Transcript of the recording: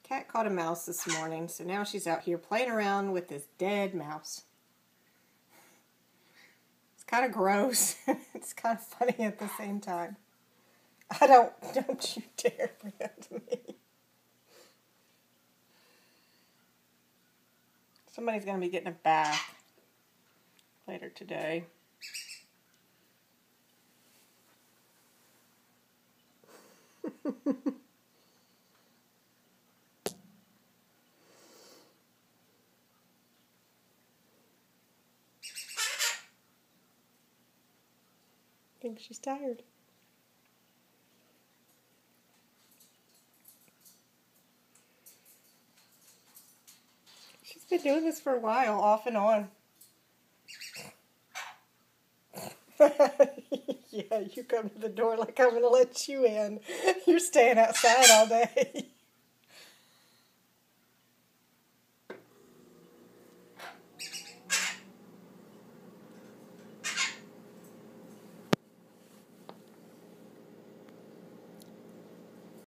Cat caught a mouse this morning, so now she's out here playing around with this dead mouse. It's kind of gross. It's kind of funny at the same time. Don't you dare bring that to me. Somebody's going to be getting a bath later today. I think she's tired. She's been doing this for a while, off and on. Yeah, you come to the door like I'm going to let you in. You're staying outside all day.